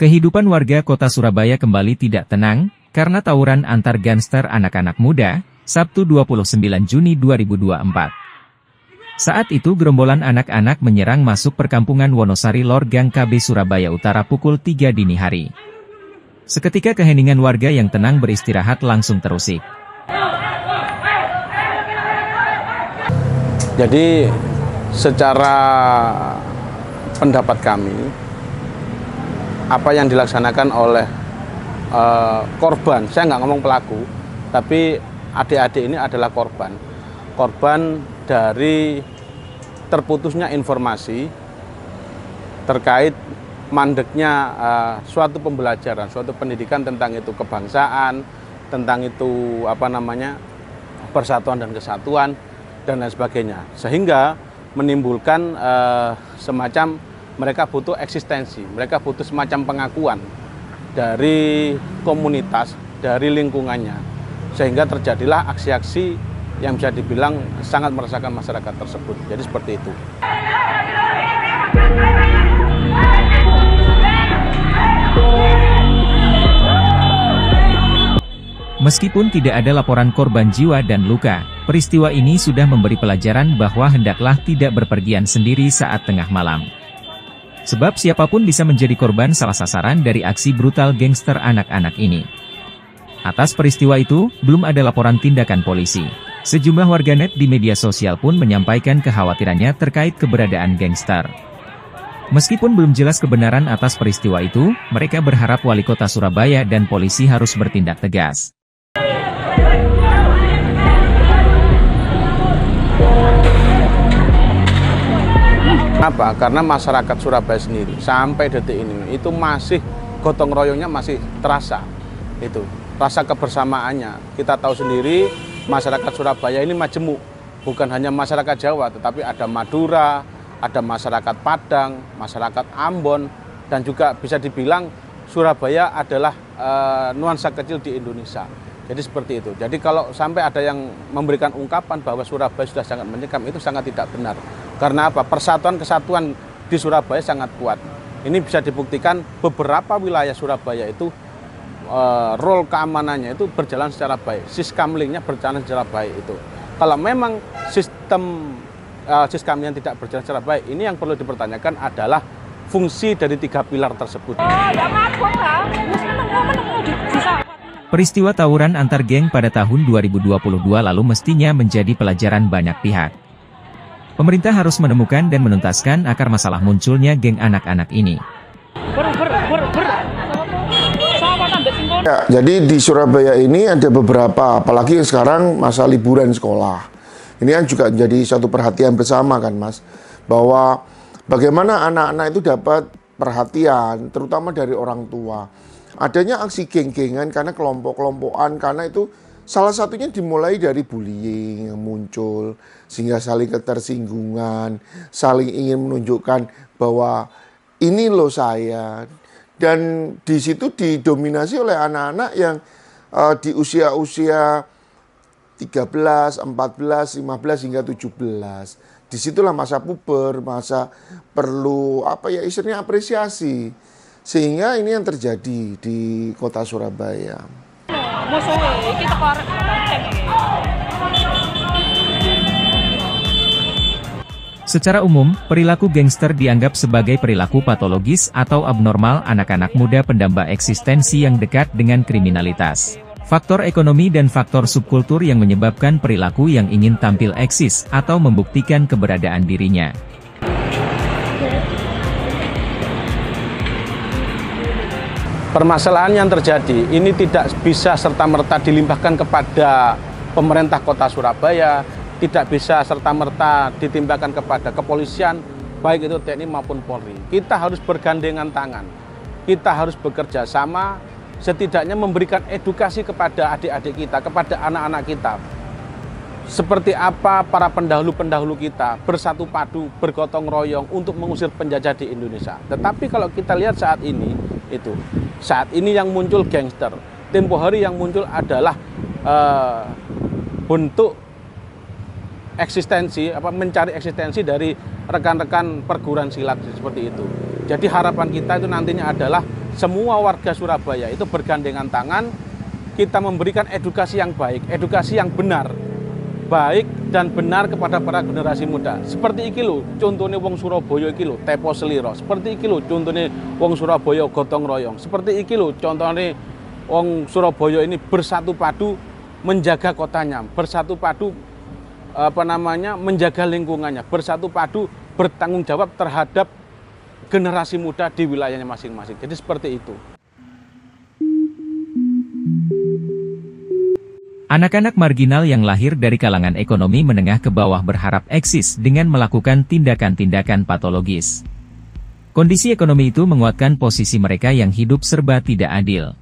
Kehidupan warga kota Surabaya kembali tidak tenang, karena tawuran antar gangster anak-anak muda, Sabtu 29 Juni 2024. Saat itu gerombolan anak-anak menyerang masuk perkampungan Wonosari Lor Gang KB Surabaya Utara pukul 3 dini hari. Seketika keheningan warga yang tenang beristirahat langsung terusik. Jadi secara pendapat kami, apa yang dilaksanakan oleh korban, saya nggak ngomong pelaku, tapi adik-adik ini adalah korban dari terputusnya informasi terkait mandeknya suatu pembelajaran, suatu pendidikan tentang itu kebangsaan, tentang itu persatuan dan kesatuan dan lain sebagainya, sehingga menimbulkan semacam mereka butuh eksistensi, mereka butuh semacam pengakuan dari komunitas, dari lingkungannya, sehingga terjadilah aksi-aksi yang bisa dibilang sangat meresahkan masyarakat tersebut. Jadi seperti itu. Meskipun tidak ada laporan korban jiwa dan luka, peristiwa ini sudah memberi pelajaran bahwa hendaklah tidak berpergian sendiri saat tengah malam. Sebab siapapun bisa menjadi korban salah sasaran dari aksi brutal gangster anak-anak ini. Atas peristiwa itu, belum ada laporan tindakan polisi. Sejumlah warganet di media sosial pun menyampaikan kekhawatirannya terkait keberadaan gangster. Meskipun belum jelas kebenaran atas peristiwa itu, mereka berharap wali kota Surabaya dan polisi harus bertindak tegas. Kenapa? Karena masyarakat Surabaya sendiri sampai detik ini itu masih gotong royongnya masih terasa. Itu rasa kebersamaannya. Kita tahu sendiri masyarakat Surabaya ini majemuk. Bukan hanya masyarakat Jawa, tetapi ada Madura, ada masyarakat Padang, masyarakat Ambon, dan juga bisa dibilang Surabaya adalah nuansa kecil di Indonesia. Jadi seperti itu. Jadi kalau sampai ada yang memberikan ungkapan bahwa Surabaya sudah sangat menyekam, itu sangat tidak benar. Karena apa? Persatuan kesatuan di Surabaya sangat kuat. Ini bisa dibuktikan beberapa wilayah Surabaya itu role keamanannya itu berjalan secara baik. Siskamlingnya berjalan secara baik itu. Kalau memang siskamlingnya tidak berjalan secara baik, ini yang perlu dipertanyakan adalah fungsi dari 3 pilar tersebut. Peristiwa tawuran antar geng pada tahun 2022 lalu mestinya menjadi pelajaran banyak pihak. Pemerintah harus menemukan dan menuntaskan akar masalah munculnya geng anak-anak ini. Ya, jadi di Surabaya ini ada beberapa, apalagi sekarang masa liburan sekolah. Ini kan juga jadi satu perhatian bersama kan Mas, bahwa bagaimana anak-anak itu dapat perhatian, terutama dari orang tua. Adanya aksi geng-gengan karena kelompok-kelompokan, karena itu salah satunya dimulai dari bullying yang muncul, sehingga saling ketersinggungan, saling ingin menunjukkan bahwa ini loh saya. Dan di situ didominasi oleh anak-anak yang di usia-usia 13, 14, 15 hingga 17. Disitulah masa puber, masa perlu istilahnya apresiasi. Sehingga ini yang terjadi di kota Surabaya. Secara umum, perilaku gangster dianggap sebagai perilaku patologis atau abnormal anak-anak muda pendamba eksistensi yang dekat dengan kriminalitas. Faktor ekonomi dan faktor subkultur yang menyebabkan perilaku yang ingin tampil eksis atau membuktikan keberadaan dirinya. Permasalahan yang terjadi ini tidak bisa serta-merta dilimpahkan kepada pemerintah kota Surabaya, tidak bisa serta-merta ditimpakan kepada kepolisian, baik itu TNI maupun Polri. Kita harus bergandengan tangan, kita harus bekerja sama, setidaknya memberikan edukasi kepada adik-adik kita, kepada anak-anak kita. Seperti apa para pendahulu-pendahulu kita bersatu padu, bergotong royong untuk mengusir penjajah di Indonesia. Tetapi kalau kita lihat saat ini yang muncul gangster. Tempo hari yang muncul adalah bentuk eksistensi, mencari eksistensi dari rekan-rekan perguruan silat seperti itu. Jadi harapan kita itu nantinya adalah semua warga Surabaya itu bergandengan tangan, kita memberikan edukasi yang baik, edukasi yang benar, baik dan benar kepada para generasi muda. Seperti iki lho, contohnya wong Surabaya iki lho, tepo seliro. Seperti iki lho, contohnya wong Surabaya gotong royong. Seperti iki lho, contohnya wong Surabaya ini bersatu padu menjaga kotanya, bersatu padu menjaga lingkungannya, bersatu padu bertanggung jawab terhadap generasi muda di wilayahnya masing-masing. Jadi seperti itu. Anak-anak marginal yang lahir dari kalangan ekonomi menengah ke bawah berharap eksis dengan melakukan tindakan-tindakan patologis. Kondisi ekonomi itu menguatkan posisi mereka yang hidup serba tidak adil.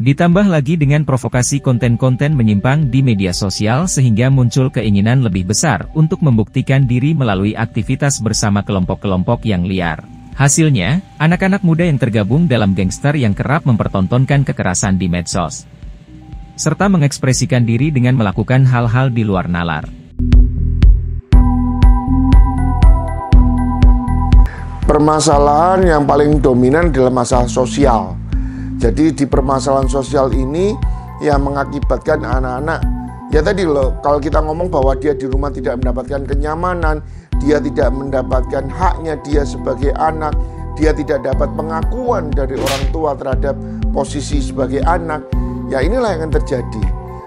Ditambah lagi dengan provokasi konten-konten menyimpang di media sosial sehingga muncul keinginan lebih besar untuk membuktikan diri melalui aktivitas bersama kelompok-kelompok yang liar. Hasilnya, anak-anak muda yang tergabung dalam gangster yang kerap mempertontonkan kekerasan di medsos, serta mengekspresikan diri dengan melakukan hal-hal di luar nalar. Permasalahan yang paling dominan adalah masalah sosial. Jadi di permasalahan sosial ini yang mengakibatkan anak-anak, ya tadi loh, kalau kita ngomong bahwa dia di rumah tidak mendapatkan kenyamanan, dia tidak mendapatkan haknya dia sebagai anak, dia tidak dapat pengakuan dari orang tua terhadap posisi sebagai anak, ya inilah yang akan terjadi.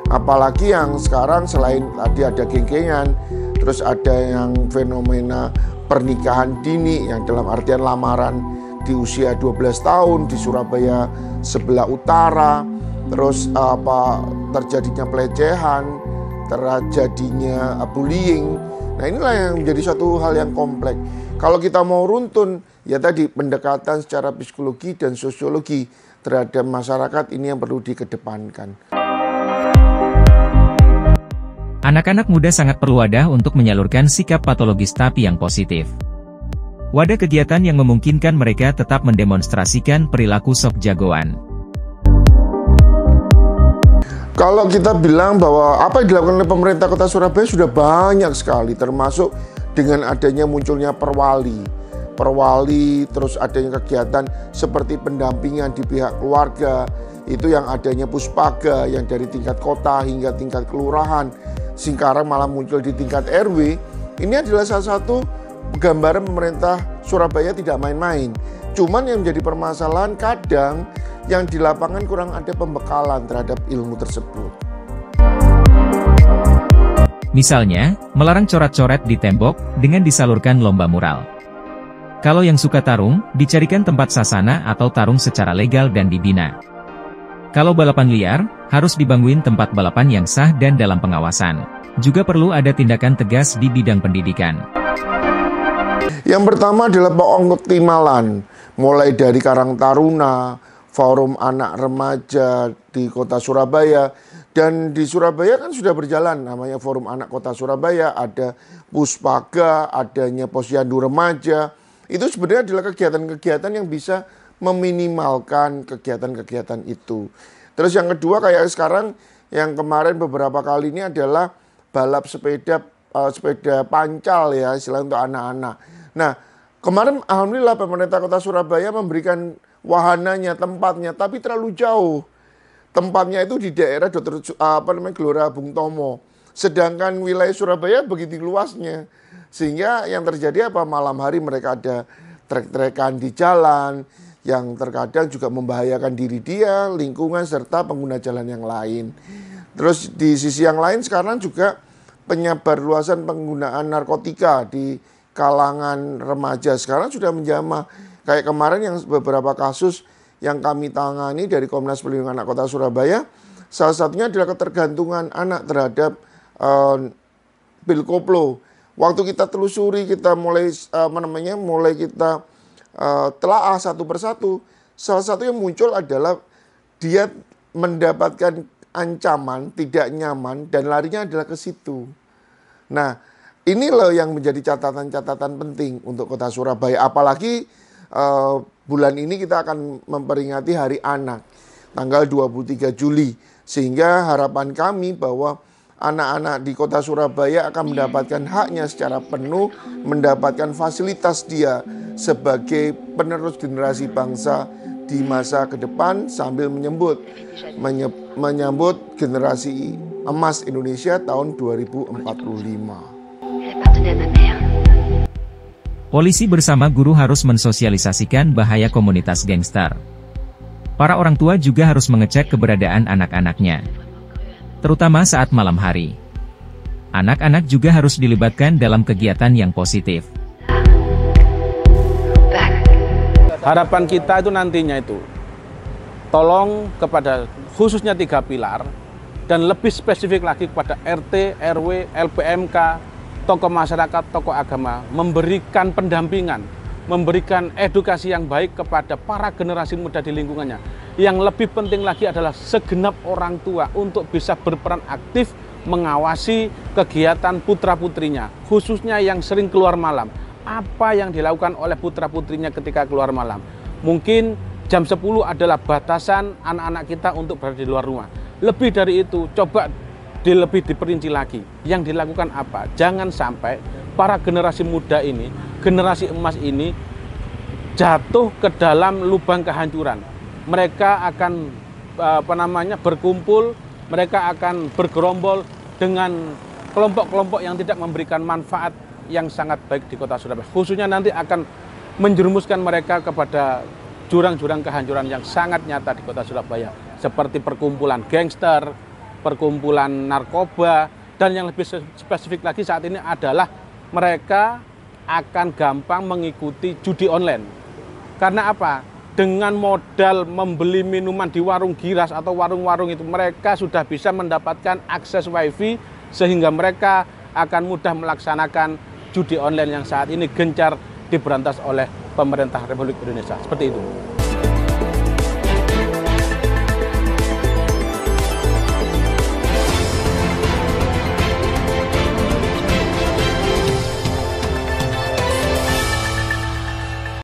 Apalagi yang sekarang selain tadi ada geng-gengan, terus ada yang fenomena pernikahan dini yang dalam artian lamaran di usia 12 tahun di Surabaya sebelah utara, terus terjadinya pelecehan, terjadinya bullying. Nah inilah yang menjadi suatu hal yang kompleks. Kalau kita mau runtun, ya tadi pendekatan secara psikologi dan sosiologi terhadap masyarakat ini yang perlu dikedepankan. Anak-anak muda sangat perlu wadah untuk menyalurkan sikap patologis tapi yang positif. Wadah kegiatan yang memungkinkan mereka tetap mendemonstrasikan perilaku sok jagoan. Kalau kita bilang bahwa apa yang dilakukan oleh pemerintah Kota Surabaya sudah banyak sekali, termasuk dengan adanya munculnya perwali, terus adanya kegiatan seperti pendampingan di pihak keluarga, itu yang adanya puspaga yang dari tingkat kota hingga tingkat kelurahan, sekarang malah muncul di tingkat RW. Ini adalah salah satu gambaran pemerintah Surabaya tidak main-main. Cuman yang menjadi permasalahan kadang yang di lapangan kurang ada pembekalan terhadap ilmu tersebut. Misalnya, melarang coret-coret di tembok dengan disalurkan lomba mural. Kalau yang suka tarung, dicarikan tempat sasana atau tarung secara legal dan dibina. Kalau balapan liar, harus dibangun tempat balapan yang sah dan dalam pengawasan. Juga perlu ada tindakan tegas di bidang pendidikan. Yang pertama adalah pengoptimalan, mulai dari Karang Taruna, Forum Anak Remaja di Kota Surabaya, dan di Surabaya kan sudah berjalan namanya Forum Anak Kota Surabaya, ada Puspaga, adanya Posyandu Remaja. Itu sebenarnya adalah kegiatan-kegiatan yang bisa meminimalkan kegiatan-kegiatan itu. Terus yang kedua kayak sekarang yang kemarin beberapa kali ini adalah balap sepeda pancal ya, istilah untuk anak-anak. Nah, kemarin alhamdulillah pemerintah Kota Surabaya memberikan wahananya, tempatnya, tapi terlalu jauh. Tempatnya itu di daerah Gelora Bung Tomo. Sedangkan wilayah Surabaya begitu luasnya. Sehingga yang terjadi malam hari mereka ada trek-trekan di jalan yang terkadang juga membahayakan diri dia, lingkungan serta pengguna jalan yang lain. Terus di sisi yang lain sekarang juga penyebarluasan penggunaan narkotika di kalangan remaja sekarang sudah menjamah. Kayak kemarin yang beberapa kasus yang kami tangani dari Komnas Perlindungan Anak Kota Surabaya, salah satunya adalah ketergantungan anak terhadap pil koplo. Waktu kita telusuri, kita mulai kita telaah satu persatu, salah satu yang muncul adalah dia mendapatkan ancaman, tidak nyaman, dan larinya adalah ke situ. Nah, ini loh yang menjadi catatan-catatan penting untuk Kota Surabaya. Apalagi bulan ini kita akan memperingati Hari Anak, tanggal 23 Juli. Sehingga harapan kami bahwa anak-anak di Kota Surabaya akan mendapatkan haknya secara penuh, mendapatkan fasilitas dia sebagai penerus generasi bangsa di masa ke depan sambil menyambut generasi emas Indonesia tahun 2045. Polisi bersama guru harus mensosialisasikan bahaya komunitas gangster. Para orang tua juga harus mengecek keberadaan anak-anaknya, terutama saat malam hari. Anak-anak juga harus dilibatkan dalam kegiatan yang positif. Harapan kita itu nantinya itu, tolong kepada khususnya 3 pilar, dan lebih spesifik lagi kepada RT, RW, LPMK, tokoh masyarakat, tokoh agama, memberikan pendampingan, memberikan edukasi yang baik kepada para generasi muda di lingkungannya. Yang lebih penting lagi adalah segenap orang tua untuk bisa berperan aktif mengawasi kegiatan putra-putrinya, khususnya yang sering keluar malam. Apa yang dilakukan oleh putra-putrinya ketika keluar malam. Mungkin jam 10 adalah batasan anak-anak kita untuk berada di luar rumah. Lebih dari itu, coba lebih diperinci lagi. Yang dilakukan apa? Jangan sampai para generasi muda ini, generasi emas ini, jatuh ke dalam lubang kehancuran. Mereka akan berkumpul, mereka akan bergerombol dengan kelompok-kelompok yang tidak memberikan manfaat yang sangat baik di kota Surabaya. Khususnya nanti akan menjerumuskan mereka kepada jurang-jurang kehancuran yang sangat nyata di kota Surabaya. Seperti perkumpulan gangster, perkumpulan narkoba, dan yang lebih spesifik lagi saat ini adalah mereka akan gampang mengikuti judi online. Karena apa? Dengan modal membeli minuman di warung giras atau warung-warung itu, mereka sudah bisa mendapatkan akses wifi sehingga mereka akan mudah melaksanakan judi online yang saat ini gencar diberantas oleh pemerintah Republik Indonesia. Seperti itu.